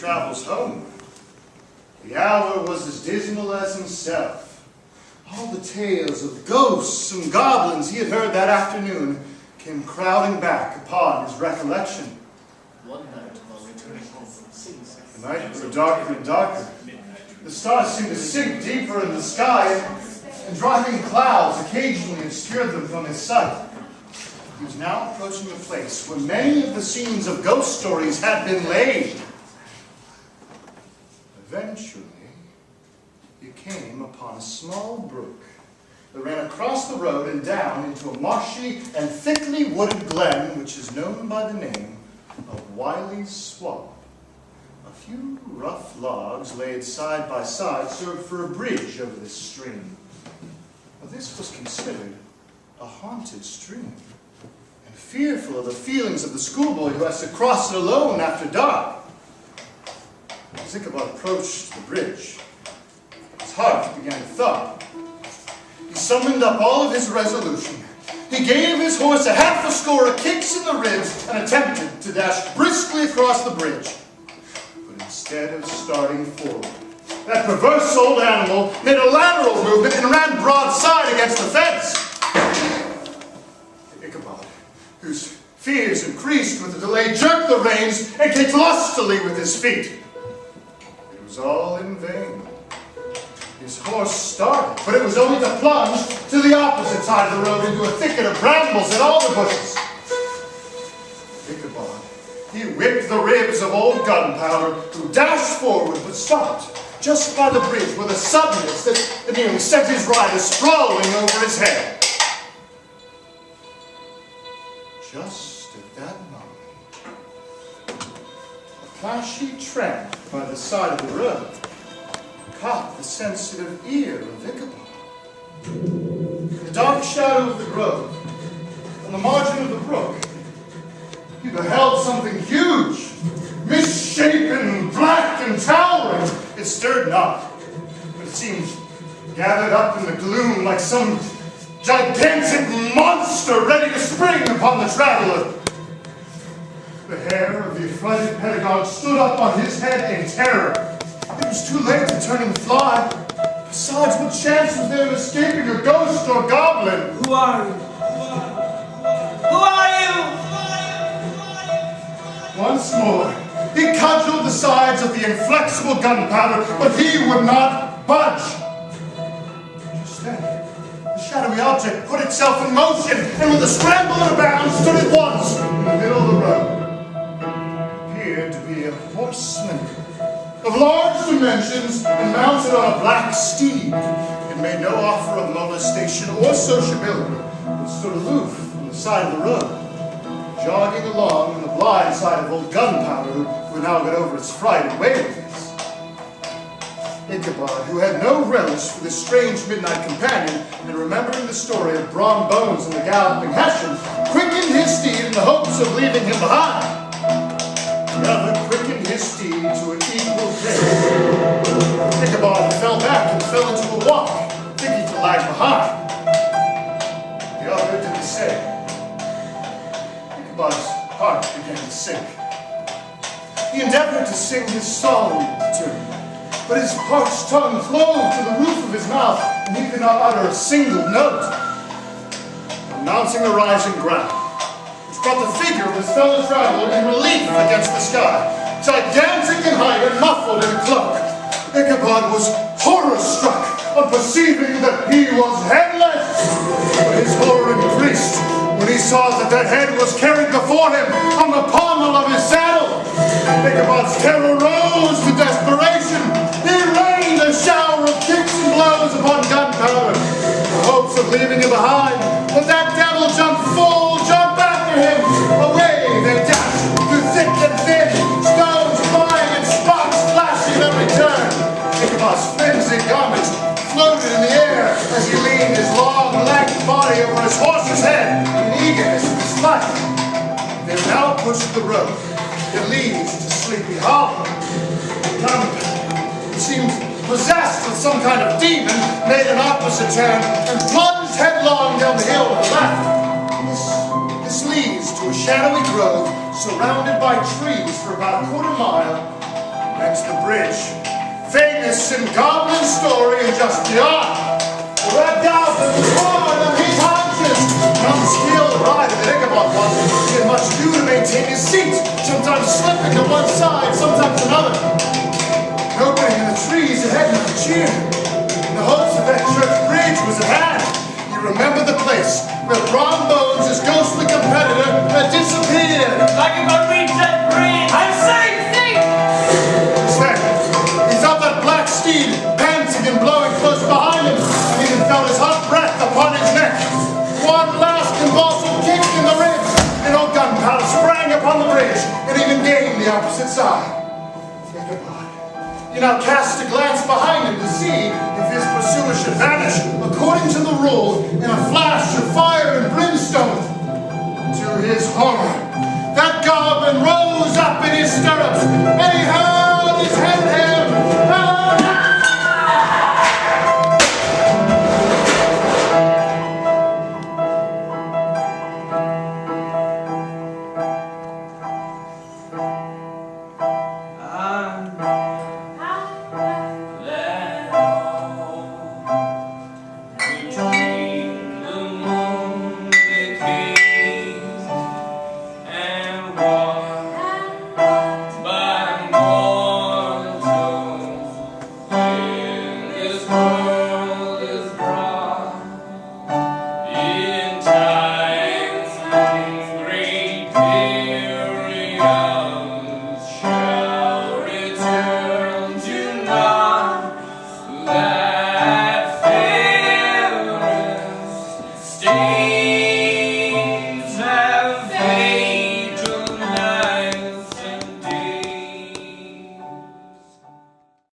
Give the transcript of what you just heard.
travels home. The hour was as dismal as himself. All the tales of ghosts and goblins he had heard that afternoon came crowding back upon his recollection. One night while returning home from season, The night grew darker and darker. The stars seemed to sink deeper in the sky, and driving clouds occasionally obscured them from his sight. He was now approaching a place where many of the scenes of ghost stories had been laid. Eventually, he came upon a small brook that ran across the road and down into a marshy and thickly wooded glen which is known by the name of Wiley's Swamp. A few rough logs laid side by side served for a bridge over this stream. But this was considered a haunted stream, and fearful of the feelings of the schoolboy who has to cross it alone after dark. As Ichabod approached the bridge, his heart began to thump. He summoned up all of his resolution. He gave his horse a half a score of kicks in the ribs and attempted to dash briskly across the bridge. But instead of starting forward, that perverse old animal made a lateral movement and ran broadside against the fence. Ichabod, whose fears increased with the delay, jerked the reins and kicked lustily with his feet. It was all in vain. His horse started, but it was only to plunge to the opposite side of the road into a thicket of brambles and alder bushes. Ichabod, he whipped the ribs of old Gunpowder, who dashed forward but stopped just by the bridge with a suddenness that nearly sent his rider sprawling over his head. Just at that moment, a flashy tramp by the side of the road caught the sensitive ear of Ichabod. In the dark shadow of the grove, on the margin of the brook, he beheld something huge, misshapen, black, and towering. It stirred not, but it seemed gathered up in the gloom like some gigantic monster ready to spring upon the traveler. The hair of the affrighted pedagogue stood up on his head in terror. It was too late to turn and fly. Besides, what chance was there of escaping a ghost or goblin? Who are you? Who are you? Once more, he cudgeled the sides of the inflexible Gunpowder, but he would not budge. Just then, the shadowy object put itself in motion, and with a scramble and a bound, stood at once in the middle of the road. It appeared to be a horseman of large dimensions and mounted on a black steed. It made no offer of molestation or sociability, but stood aloof on the side of the road, jogging along on the blind side of old Gunpowder, who now got over its fright and waywardness. Ichabod, who had no relish for this strange midnight companion, and remembering the story of Brom Bones and the Galloping Hessian, quickened his steed in the hopes of leaving him behind. The other quickened his steed to an equal pace. Ichabod fell back and fell into a walk, thinking to lag behind. The other did the same. Ichabod's heart began to sink. He endeavored to sing his song tune, but his parched tongue clove to the roof of his mouth, and he could not utter a single note. Announcing the rising ground, which brought the figure of his fellow traveler in relief against the sky, gigantic in height and muffled in a cloak. Ichabod was horror-struck on perceiving that he was headless, but his horror increased when he saw that head was carried before him on the pommel of his saddle. Ichabod's terror rose to desperation. He rained a shower of kicks and blows upon Gunpowder, in the hopes of leaving him behind. But that devil jumped after him. Away they dashed through thick and thin, stones flying and sparks flashing at every turn. Ichabod's flimsy garments floated in the air as he leaned his long, lank body over his horse's head in eagerness of his flight. They now pushed the road that leads to Sleepy Hollow. Gunpowder, who seemed possessed with some kind of demon, made an opposite turn and plunged headlong down the hill to the left. This leads to a shadowy grove surrounded by trees for about a quarter mile. Next the bridge, famous in goblin story and just beyond. The red goblin was born on his haunches. An unskilled rider, the Ichabod one, he had much ado to maintain his seat, sometimes slipping to one side, sometimes another. An opening in the trees ahead of the cheer. In the hopes that that church bridge was at hand. You remember the place where Brom Bones, his ghostly competitor, had disappeared. Like if I reach that bridge, I'm safe! Then, he felt that black steed panting and blowing close behind him, and even felt his hot breath upon his neck. One last convulsive kick in the ribs, and old Gunpowder sprang upon the bridge, and even gained the opposite side. Ichabod. He now cast a glance behind him to see if his pursuer should vanish, according to the rule, in a flash of fire and brimstone. To his horror, that goblin rose up in his stirrups, and he hurled his head at him. Stay